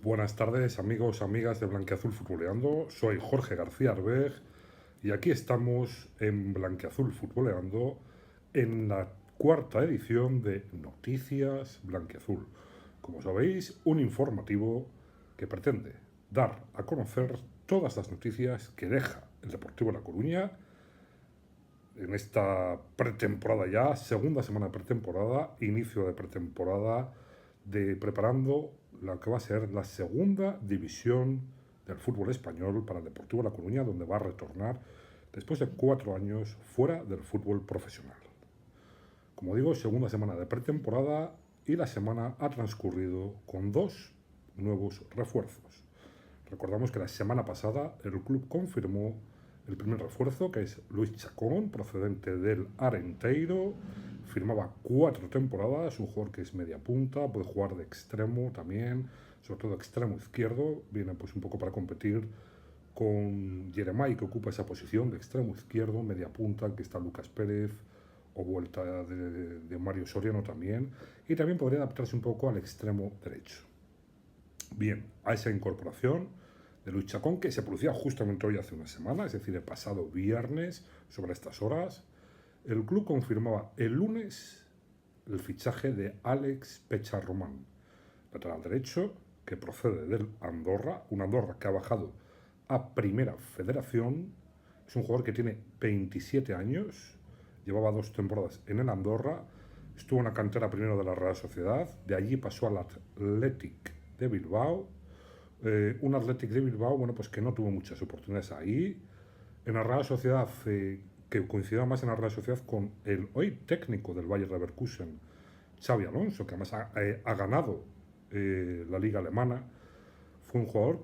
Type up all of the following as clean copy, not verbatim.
Buenas tardes, amigos, amigas de Blanquiazul Futboleando. Soy Jorge García Arbej y aquí estamos en Blanquiazul Futboleando en la cuarta edición de Noticias Blanquiazul. Como sabéis, un informativo que pretende dar a conocer todas las noticias que deja el Deportivo La Coruña en esta pretemporada ya, segunda semana de pretemporada, inicio de pretemporada, de preparando lo que va a ser la segunda división del fútbol español para el Deportivo La Coruña, donde va a retornar después de 4 años fuera del fútbol profesional. Como digo, segunda semana de pretemporada y la semana ha transcurrido con 2 nuevos refuerzos. Recordamos que la semana pasada el club confirmó el primer refuerzo, que es Luis Chacón, procedente del Arenteiro. Firmaba 4 temporadas, un jugador que es media punta, puede jugar de extremo también, sobre todo extremo izquierdo. Viene pues un poco para competir con Jeremai, que ocupa esa posición de extremo izquierdo, media punta, que está Lucas Pérez, o vuelta de Mario Soriano también. Y también podría adaptarse un poco al extremo derecho. Bien, a esa incorporación de Luis Chacón, que se producía justamente hoy hace una semana, es decir, el pasado viernes, sobre estas horas, el club confirmaba el lunes el fichaje de Alex Pecharromán, lateral derecho, que procede del Andorra, un Andorra que ha bajado a Primera Federación. Es un jugador que tiene 27 años, llevaba 2 temporadas en el Andorra, estuvo en la cantera primero de la Real Sociedad, de allí pasó al Athletic de Bilbao, un Athletic de Bilbao, bueno, pues que no tuvo muchas oportunidades ahí. En la Real Sociedad, que coincidía más en la Real Sociedad con el hoy técnico del Bayer Leverkusen, Xavi Alonso, que además ha ganado la liga alemana. Fue un jugador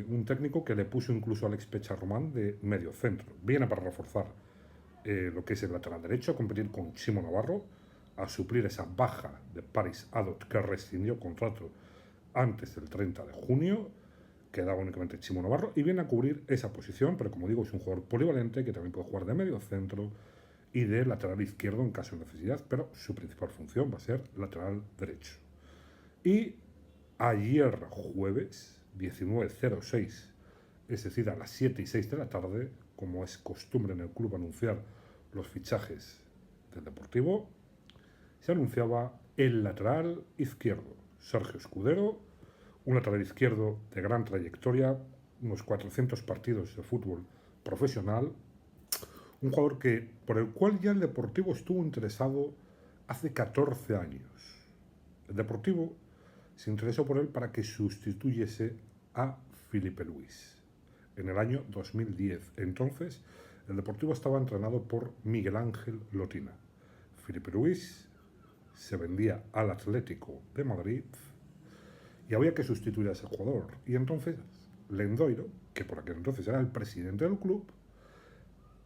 un técnico que le puso incluso a Alex Pecharromán de medio centro. Viene para reforzar lo que es el lateral derecho, a competir con Chimo Navarro, a suplir esa baja de Paris Adot, que rescindió contrato antes del 30 de junio. Quedaba únicamente Chimo Navarro y viene a cubrir esa posición, pero como digo, es un jugador polivalente que también puede jugar de medio centro y de lateral izquierdo en caso de necesidad, pero su principal función va a ser lateral derecho. Y ayer jueves 19:06, es decir, a las 7:06 de la tarde, como es costumbre en el club anunciar los fichajes del Deportivo, se anunciaba el lateral izquierdo, Sergio Escudero, un lateral izquierdo de gran trayectoria, unos 400 partidos de fútbol profesional, un jugador por el cual ya el Deportivo estuvo interesado hace 14 años. El Deportivo se interesó por él para que sustituyese a Filipe Luis en el año 2010. Entonces, el Deportivo estaba entrenado por Miguel Ángel Lotina. Filipe Luis se vendía al Atlético de Madrid y había que sustituir a ese jugador. Y entonces Lendoiro, que por aquel entonces era el presidente del club,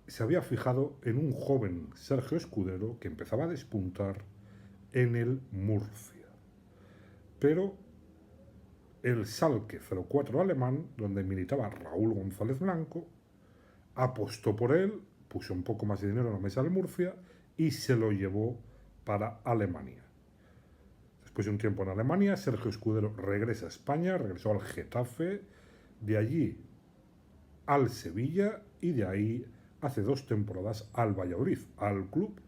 se había fijado en un joven Sergio Escudero que empezaba a despuntar en el Murcia. Pero el Schalke 04 alemán, donde militaba Raúl González Blanco, apostó por él, puso un poco más de dinero en la mesa del Murcia y se lo llevó para Alemania. Después de un tiempo en Alemania, Sergio Escudero regresa a España, regresó al Getafe, de allí al Sevilla y de ahí hace 2 temporadas al Valladolid, al club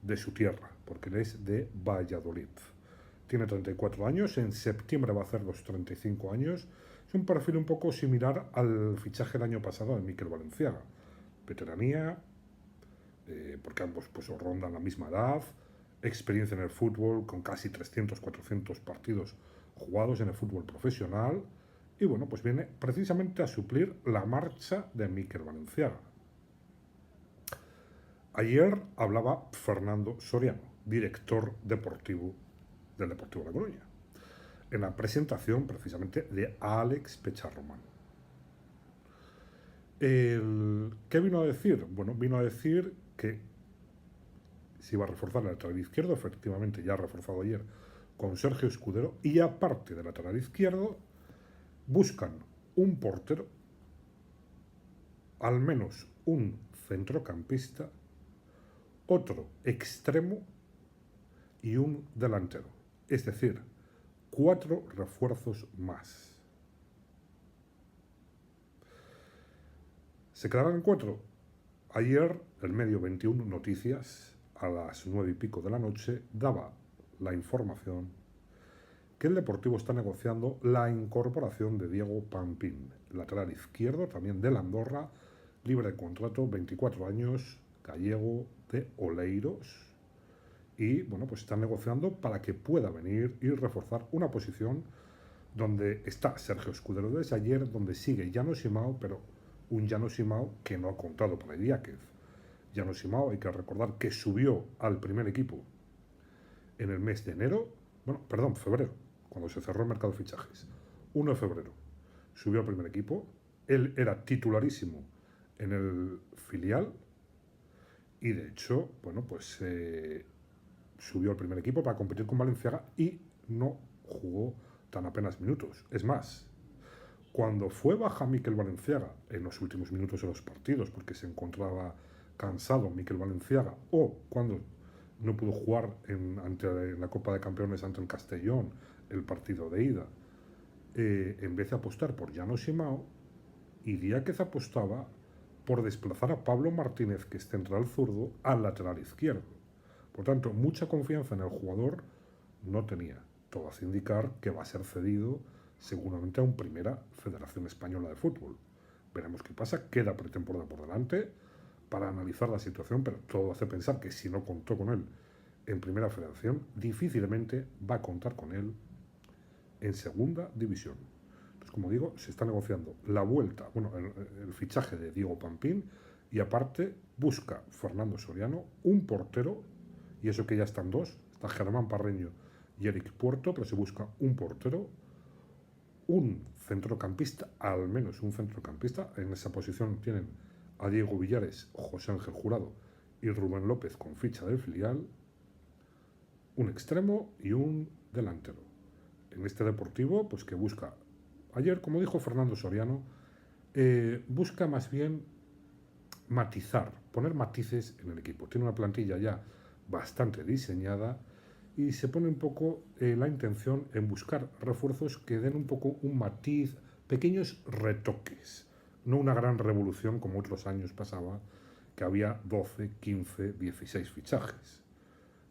de su tierra, porque él es de Valladolid. Tiene 34 años, en septiembre va a hacer los 35 años. Es un perfil un poco similar al fichaje del año pasado de Mikel Valenciaga. Veteranía, porque ambos pues rondan la misma edad, experiencia en el fútbol con casi 300-400 partidos jugados en el fútbol profesional y bueno, pues viene precisamente a suplir la marcha de Mikel Valenciaga. Ayer hablaba Fernando Soriano, director deportivo del Deportivo de La Coruña, en la presentación precisamente de Alex Pecharromán. ¿Qué vino a decir? Bueno, vino a decir que se iba a reforzar el lateral izquierdo, efectivamente ya ha reforzado ayer con Sergio Escudero, y aparte del lateral izquierdo, buscan un portero, al menos un centrocampista, otro extremo y un delantero. Es decir, 4 refuerzos más. ¿Se quedarán en 4? Ayer, el medio 21 Noticias, a las 9 y pico de la noche, daba la información que el Deportivo está negociando la incorporación de Diego Pampín, lateral izquierdo, también del Andorra, libre de contrato, 24 años, gallego de Oleiros. Y bueno, pues están negociando para que pueda venir y reforzar una posición donde está Sergio Escudero desde ayer, donde sigue Llano Simao, pero un Llano Simao que no ha contado para Idiáquez. Llano Simao, hay que recordar que subió al primer equipo en el mes de enero, febrero, cuando se cerró el mercado de fichajes. 1 de febrero subió al primer equipo, él era titularísimo en el filial y de hecho, subió al primer equipo para competir con Valenciaga y no jugó tan apenas minutos. Es más, cuando fue baja Mikel Valenciaga en los últimos minutos de los partidos porque se encontraba cansado Mikel Valenciaga, o cuando no pudo jugar en la Copa de Campeones ante el Castellón el partido de ida, en vez de apostar por Llano Simao, Idiáquez apostaba por desplazar a Pablo Martínez, que es central zurdo, al lateral izquierdo. Por tanto, mucha confianza en el jugador no tenía. Todo hace indicar que va a ser cedido seguramente a una primera Federación Española de Fútbol. Veremos qué pasa, queda pretemporada por delante para analizar la situación, pero todo hace pensar que si no contó con él en primera federación, difícilmente va a contar con él en segunda división. Entonces, como digo, se está negociando la vuelta, el fichaje de Diego Pampín, y aparte busca Fernando Soriano un portero, y eso que ya están dos, está Germán Parreño y Eric Puerto, pero se busca un portero, un centrocampista, al menos un centrocampista. En esa posición tienen a Diego Villares, José Ángel Jurado y Rubén López con ficha del filial, un extremo y un delantero. En este Deportivo, pues que busca, ayer, como dijo Fernando Soriano, busca más bien matizar, poner matices en el equipo. Tiene una plantilla ya bastante diseñada y se pone un poco la intención en buscar refuerzos que den un poco un matiz, pequeños retoques, no una gran revolución como otros años pasaba, que había 12, 15, 16 fichajes.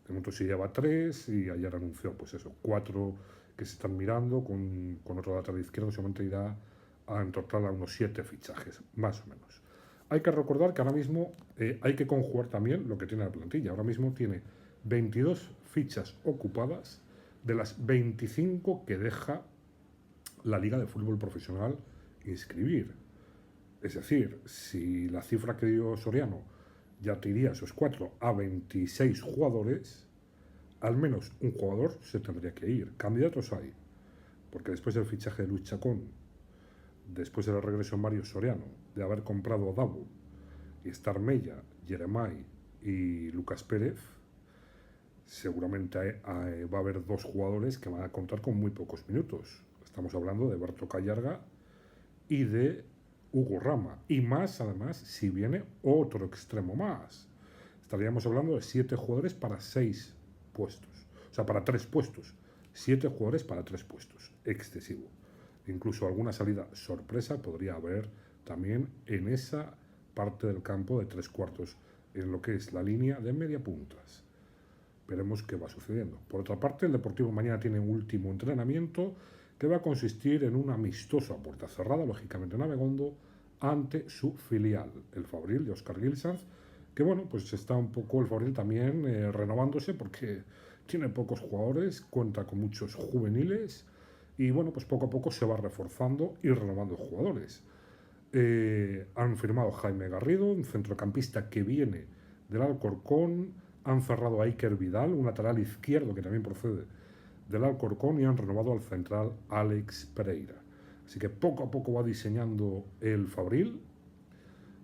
De momento se lleva 3 y ayer anunció, 4 que se están mirando, con otro lateral izquierdo seguramente irá en total a unos 7 fichajes, más o menos. Hay que recordar que ahora mismo hay que conjugar también lo que tiene la plantilla. Ahora mismo tiene 22 fichas ocupadas de las 25 que deja la Liga de Fútbol Profesional inscribir. Es decir, si la cifra que dio Soriano ya te iría esos 4 a 26 jugadores, al menos un jugador se tendría que ir. Candidatos hay, porque después del fichaje de Luis Chacón, después del regreso en Mario Soriano, de haber comprado a Davo y estar Mella, Jeremai y Lucas Pérez, seguramente va a haber 2 jugadores que van a contar con muy pocos minutos. Estamos hablando de Berto Callarga y de Hugo Rama. Y más, además, si viene otro extremo más. Estaríamos hablando de 7 jugadores para 6 puestos. O sea, para 3 puestos. 7 jugadores para 3 puestos. Excesivo. Incluso alguna salida sorpresa podría haber también en esa parte del campo de 3/4, en lo que es la línea de media puntas. Veremos qué va sucediendo. Por otra parte, el Deportivo mañana tiene un último entrenamiento que va a consistir en un amistoso a puerta cerrada, lógicamente en Abegondo, ante su filial, el Fabril de Óscar Gilsanz, que pues está un poco el Fabril también renovándose porque tiene pocos jugadores, cuenta con muchos juveniles y pues poco a poco se va reforzando y renovando jugadores. Han firmado a Jaime Garrido, un centrocampista que viene del Alcorcón, han cerrado a Iker Vidal, un lateral izquierdo que también procede del Alcorcón, y han renovado al central Alex Pereira. Así que poco a poco va diseñando el Fabril,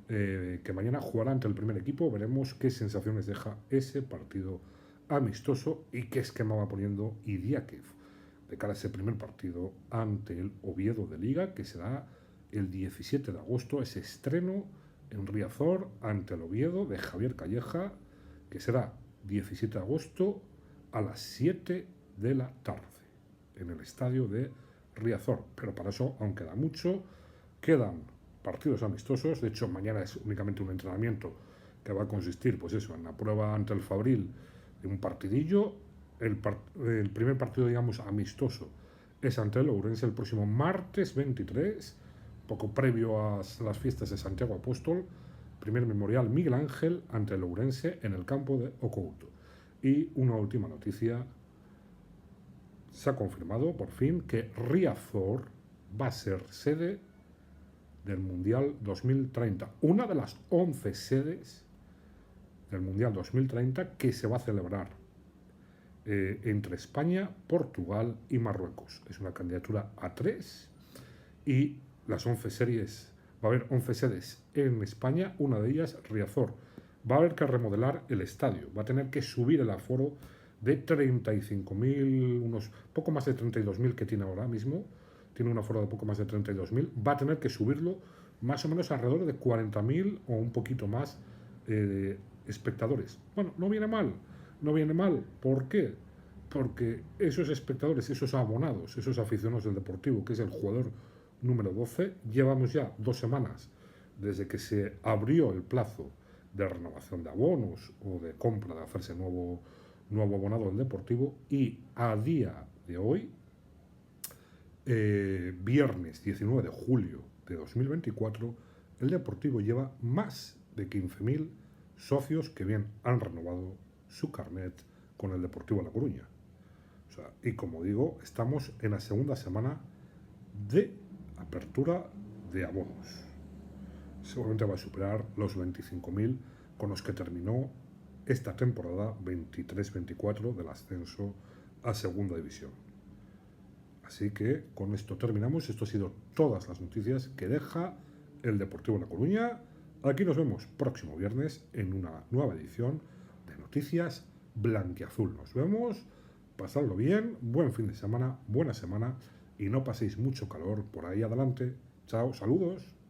que mañana jugará ante el primer equipo. Veremos qué sensaciones deja ese partido amistoso y qué esquema va poniendo Idiáquez de cara a ese primer partido ante el Oviedo de Liga, que será el 17 de agosto, ese estreno en Riazor ante el Oviedo de Javier Calleja, que será 17 de agosto a las 7 de la tarde en el estadio de Riazor. Pero para eso aún queda mucho. Quedan partidos amistosos. De hecho, mañana es únicamente un entrenamiento que va a consistir, pues eso, en la prueba ante el Fabril de un partidillo. El primer partido, digamos, amistoso es ante el Ourense el próximo martes 23, poco previo a las fiestas de Santiago Apóstol. Primer memorial Miguel Ángel ante el Ourense en el campo de Ocouto. Y una última noticia: se ha confirmado por fin que Riazor va a ser sede del Mundial 2030. Una de las 11 sedes del Mundial 2030 que se va a celebrar entre España, Portugal y Marruecos. Es una candidatura a 3 y las 11 series, va a haber 11 sedes en España, una de ellas Riazor. Va a haber que remodelar el estadio, va a tener que subir el aforo de 35.000, unos poco más de 32.000 que tiene ahora mismo, tiene un aforo de poco más de 32.000, va a tener que subirlo más o menos alrededor de 40.000 o un poquito más espectadores. Bueno, no viene mal, no viene mal. ¿Por qué? Porque esos espectadores, esos abonados, esos aficionados del Deportivo, que es el jugador número 12, llevamos ya 2 semanas desde que se abrió el plazo de renovación de abonos o de compra, de hacerse nuevo abonado del Deportivo, y a día de hoy, viernes 19 de julio de 2024, el Deportivo lleva más de 15.000 socios que bien han renovado su carnet con el Deportivo La Coruña. O sea, y como digo, estamos en la segunda semana de apertura de abonos. Seguramente va a superar los 25.000 con los que terminó esta temporada 23-24 del ascenso a segunda división. Así que con esto terminamos. Esto ha sido todas las noticias que deja el Deportivo La Coruña. Aquí nos vemos próximo viernes en una nueva edición de Noticias Blanquiazul. Nos vemos, pasadlo bien, buen fin de semana, buena semana y no paséis mucho calor por ahí adelante. Chao, saludos.